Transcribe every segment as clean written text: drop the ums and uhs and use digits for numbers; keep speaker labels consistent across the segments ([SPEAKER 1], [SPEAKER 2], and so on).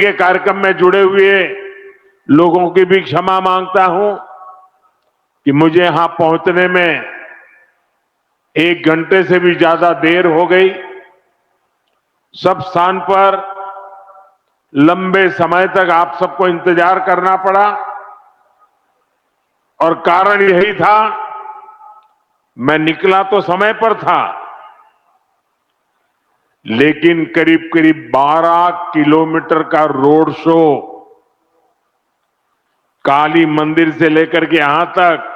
[SPEAKER 1] के कार्यक्रम में जुड़े हुए लोगों की भी क्षमा मांगता हूं कि मुझे यहां पहुंचने में 1 घंटे से भी ज्यादा देर हो गई। सब स्थान पर लंबे समय तक आप सबको इंतजार करना पड़ा और कारण यही था, मैं निकला तो समय पर था, लेकिन करीब करीब 12 किलोमीटर का रोड शो काली मंदिर से लेकर के यहां तक,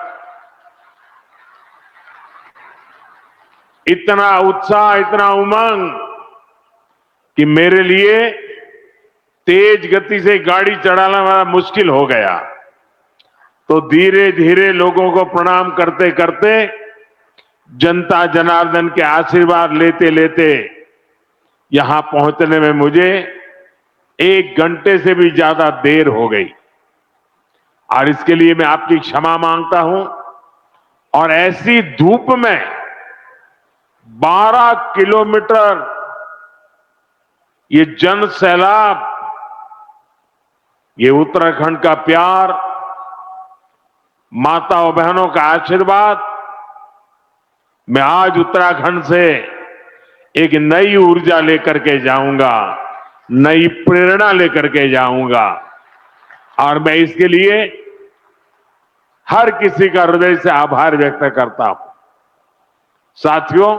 [SPEAKER 1] इतना उत्साह, इतना उमंग कि मेरे लिए तेज गति से गाड़ी चलाना बड़ा मुश्किल हो गया। तो धीरे धीरे लोगों को प्रणाम करते करते, जनता जनार्दन के आशीर्वाद लेते लेते यहां पहुंचने में मुझे 1 घंटे से भी ज्यादा देर हो गई और इसके लिए मैं आपकी क्षमा मांगता हूं। और ऐसी धूप में 12 किलोमीटर ये जन सैलाब, ये उत्तराखंड का प्यार, माता और बहनों का आशीर्वाद, मैं आज उत्तराखंड से एक नई ऊर्जा लेकर के जाऊंगा, नई प्रेरणा लेकर के जाऊंगा और मैं इसके लिए हर किसी का हृदय से आभार व्यक्त करता हूं। साथियों,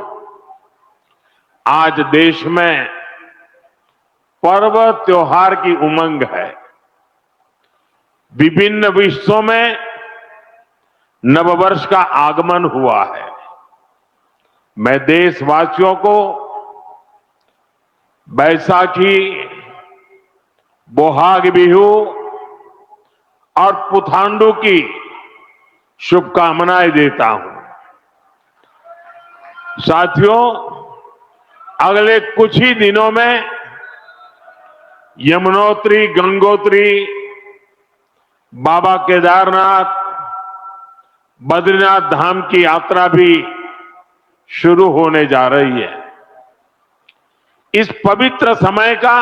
[SPEAKER 1] आज देश में पर्व त्योहार की उमंग है। विभिन्न विश्वों में नववर्ष का आगमन हुआ है। मैं देशवासियों को बैसाखी, बोहाग बिहू और पुथांडु की शुभकामनाएं देता हूं। साथियों, अगले कुछ ही दिनों में यमुनोत्री, गंगोत्री, बाबा केदारनाथ, बद्रीनाथ धाम की यात्रा भी शुरू होने जा रही है। इस पवित्र समय का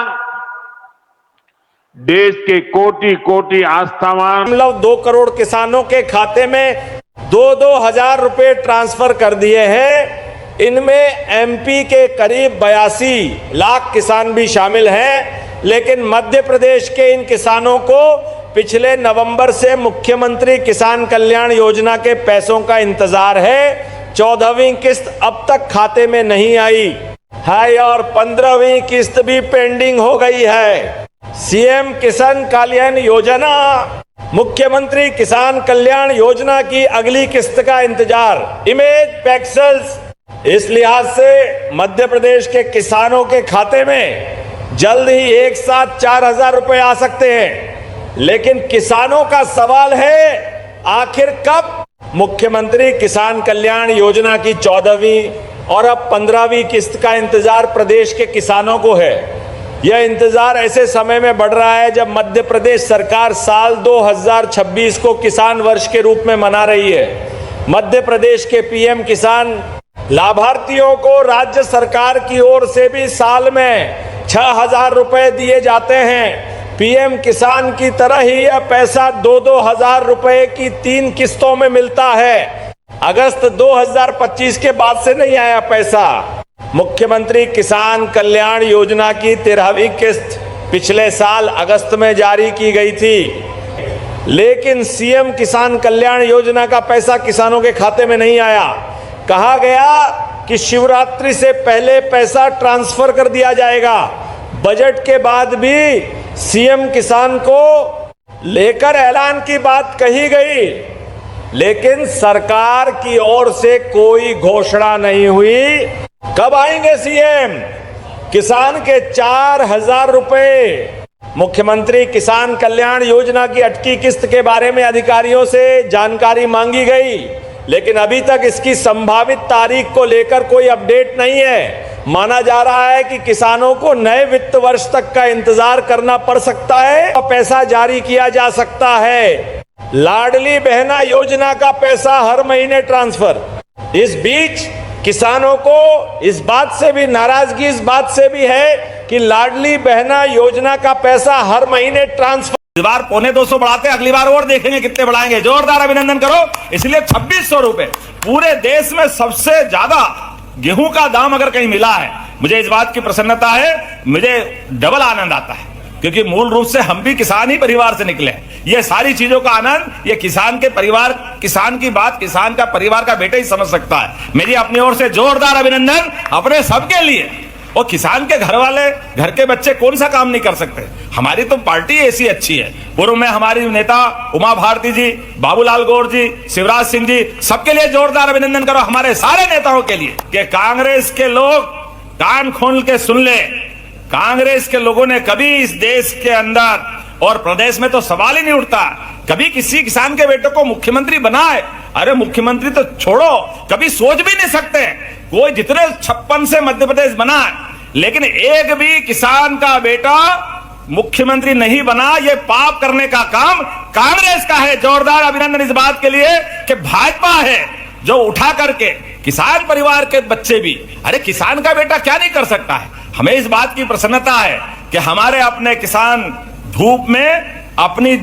[SPEAKER 1] देश के कोटि कोटि आस्थावान
[SPEAKER 2] 2 करोड़ किसानों के खाते में 2-2 हजार रुपए ट्रांसफर कर दिए हैं। इनमें एमपी के करीब 82 लाख किसान भी शामिल हैं। लेकिन मध्य प्रदेश के इन किसानों को पिछले नवंबर से मुख्यमंत्री किसान कल्याण योजना के पैसों का इंतजार है। 14वीं किस्त अब तक खाते में नहीं आई है और 15वीं किस्त भी पेंडिंग हो गई है। सीएम किसान कल्याण योजना, मुख्यमंत्री किसान कल्याण योजना की अगली किस्त का इंतजार, इमेज पिक्सेल्स। इस लिहाज से मध्य प्रदेश के किसानों के खाते में जल्द ही एक साथ 4,000 रुपए आ सकते हैं। लेकिन किसानों का सवाल है, आखिर कब मुख्यमंत्री किसान कल्याण योजना की 14वीं और अब 15वीं किस्त का इंतजार प्रदेश के किसानों को है। यह इंतजार ऐसे समय में बढ़ रहा है जब मध्य प्रदेश सरकार साल 2026 को किसान वर्ष के रूप में मना रही है। मध्य प्रदेश के पीएम किसान लाभार्थियों को राज्य सरकार की ओर से भी साल में 6,000 रुपए दिए जाते हैं। पीएम किसान की तरह ही यह पैसा 2-2 हजार रुपए की 3 किस्तों में मिलता है। अगस्त 2025 के बाद से नहीं आया पैसा। मुख्यमंत्री किसान कल्याण योजना की 13वीं किस्त पिछले साल अगस्त में जारी की गई थी, लेकिन सीएम किसान कल्याण योजना का पैसा किसानों के खाते में नहीं आया। कहा गया कि शिवरात्रि से पहले पैसा ट्रांसफर कर दिया जाएगा। बजट के बाद भी सीएम किसान को लेकर ऐलान की बात कही गई, लेकिन सरकार की ओर से कोई घोषणा नहीं हुई। कब आएंगे सीएम? किसान के 4,000 रुपए मुख्यमंत्री किसान कल्याण योजना की अटकी किस्त के बारे में अधिकारियों से जानकारी मांगी गई, लेकिन अभी तक इसकी संभावित तारीख को लेकर कोई अपडेट नहीं है। माना जा रहा है कि किसानों को नए वित्त वर्ष तक का इंतजार करना पड़ सकता है और पैसा जारी किया जा सकता है। लाडली बहना योजना का पैसा हर महीने ट्रांसफर। इस बीच किसानों को इस बात से भी नाराजगी, इस बात से भी है कि लाडली बहना योजना का पैसा हर महीने ट्रांसफर,
[SPEAKER 3] इस बार 250 बढ़ाते, अगली बार और देखेंगे कितने बढ़ाएंगे। जोरदार अभिनंदन करो। इसलिए 2600 रुपए पूरे देश में सबसे ज्यादा गेहूं का दाम अगर कहीं मिला है, मुझे इस बात की प्रसन्नता है, मुझे डबल आनंद आता है, क्योंकि मूल रूप से हम भी किसान ही परिवार से निकले हैं। ये सारी चीजों का आनंद ये किसान के परिवार, किसान की बात किसान का परिवार का बेटा ही समझ सकता है। मेरी अपनी ओर से जोरदार अभिनंदन अपने सबके लिए। और किसान के घर वाले, घर के बच्चे कौन सा काम नहीं कर सकते। हमारी तो पार्टी ऐसी अच्छी है। पूर्व में हमारी नेता उमा भारती जी, बाबूलाल गौर जी, शिवराज सिंह जी, सबके लिए जोरदार अभिनंदन करो, हमारे सारे नेताओं के लिए। कि कांग्रेस के लोग कान खोल के सुन ले, कांग्रेस के लोगों ने कभी इस देश के अंदर और प्रदेश में तो सवाल ही नहीं उठता, कभी किसी किसान के बेटे को मुख्यमंत्री बनाए। अरे मुख्यमंत्री तो छोड़ो, कभी सोच भी नहीं सकते कोई, जितने 56 से मध्य प्रदेश बना है, लेकिन एक भी किसान का बेटा मुख्यमंत्री नहीं बना। ये पाप करने का काम कांग्रेस का है। जोरदार अभिनंदन इस बात के लिए कि भाजपा है जो उठा करके किसान परिवार के बच्चे भी, अरे किसान का बेटा क्या नहीं कर सकता है। हमें इस बात की प्रसन्नता है कि हमारे अपने किसान धूप में अपनी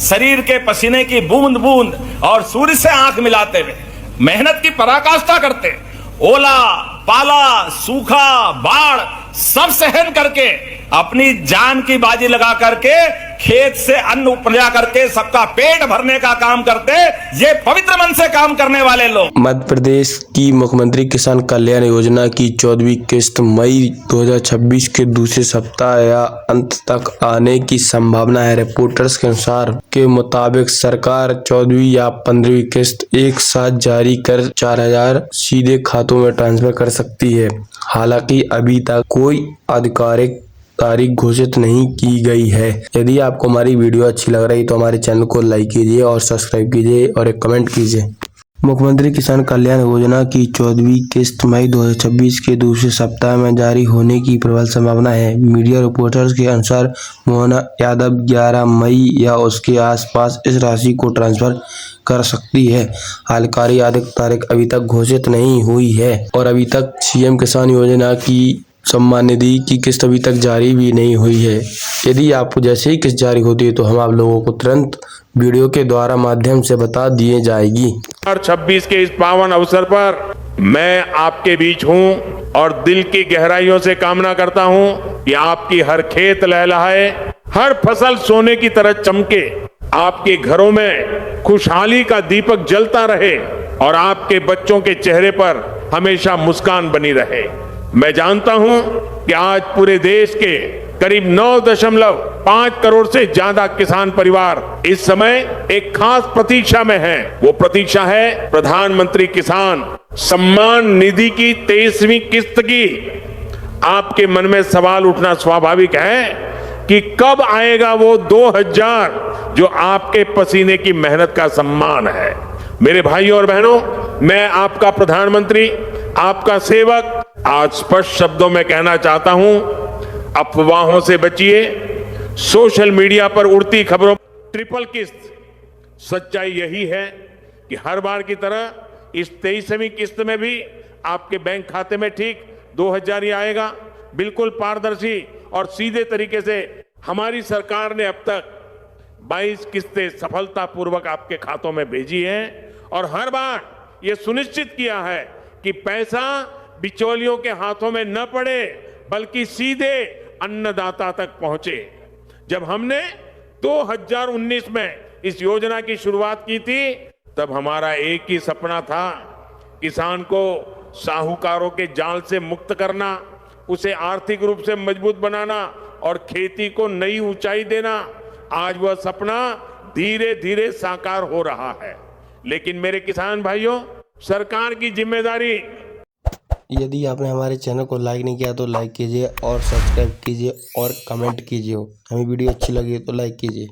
[SPEAKER 3] शरीर के पसीने की बूंद बूंद और सूर्य से आंख मिलाते हुए मेहनत की पराकाष्ठा करते, ओला पाला सूखा बाढ़ सब सहन करके अपनी जान की बाजी लगा करके खेत से अन्न उपजा करके सबका पेट भरने का काम करते, ये पवित्र मन से काम करने वाले लोग।
[SPEAKER 4] मध्य प्रदेश की मुख्यमंत्री किसान कल्याण योजना की 14वीं किस्त मई 2026 के दूसरे सप्ताह या अंत तक आने की संभावना है। रिपोर्टर्स के अनुसार के मुताबिक सरकार 14वीं या 15वीं किस्त एक साथ जारी कर 4000 सीधे खातों में ट्रांसफर कर सकती है। हालांकि अभी तक कोई आधिकारिक तारीख घोषित नहीं की गई है। यदि आपको हमारी वीडियो अच्छी लग रही तो हमारे चैनल को लाइक कीजिए और सब्सक्राइब कीजिए और एक कमेंट कीजिए। मुख्यमंत्री किसान कल्याण योजना की 14वीं किस्त मई 2026 के दूसरे सप्ताह में जारी होने की प्रबल संभावना है। मीडिया रिपोर्टर्स के अनुसार मोहना यादव 11 मई या उसके आसपास इस राशि को ट्रांसफर कर सकती है। हालांकि तारीख अभी तक घोषित नहीं हुई है और अभी तक सीएम किसान योजना की सम्मान निधि की किस्त अभी तक जारी भी नहीं हुई है। यदि आपको जैसे ही किस्त जारी होती है तो हम आप लोगों को तुरंत वीडियो के द्वारा माध्यम से बता दिए जाएगी।
[SPEAKER 1] 26 के इस पावन अवसर पर मैं आपके बीच हूं और दिल की गहराइयों से कामना करता हूं कि आपकी हर खेत लहलहाए, हर फसल सोने की तरह चमके, आपके घरों में खुशहाली का दीपक जलता रहे और आपके बच्चों के चेहरे पर हमेशा मुस्कान बनी रहे। मैं जानता हूं कि आज पूरे देश के करीब 9.5 करोड़ से ज्यादा किसान परिवार इस समय एक खास प्रतीक्षा में हैं। वो प्रतीक्षा है प्रधानमंत्री किसान सम्मान निधि की 23वीं किस्त की। आपके मन में सवाल उठना स्वाभाविक है कि कब आएगा वो 2000 जो आपके पसीने की मेहनत का सम्मान है। मेरे भाइयों और बहनों, मैं आपका प्रधानमंत्री, आपका सेवक आज स्पष्ट शब्दों में कहना चाहता हूं, अफवाहों से बचिए। सोशल मीडिया पर उड़ती खबरों, ट्रिपल किस्त। सच्चाई यही है कि हर बार की तरह इस 23वीं किस्त में भी आपके बैंक खाते में ठीक 2000 ही आएगा। बिल्कुल पारदर्शी और सीधे तरीके से हमारी सरकार ने अब तक 22 किस्तें सफलतापूर्वक आपके खातों में भेजी हैं और हर बार ये सुनिश्चित किया है कि पैसा बिचौलियों के हाथों में न पड़े बल्कि सीधे अन्नदाता तक पहुंचे। जब हमने 2019 में इस योजना की शुरुआत की थी तब हमारा एक ही सपना था, किसान को साहूकारों के जाल से मुक्त करना, उसे आर्थिक रूप से मजबूत बनाना और खेती को नई ऊंचाई देना। आज वह सपना धीरे धीरे साकार हो रहा है। लेकिन मेरे किसान भाइयों, सरकार की जिम्मेदारी।
[SPEAKER 4] यदि आपने हमारे चैनल को लाइक नहीं किया तो लाइक कीजिए और सब्सक्राइब कीजिए और कमेंट कीजिए। हमें वीडियो अच्छी लगी तो लाइक कीजिए।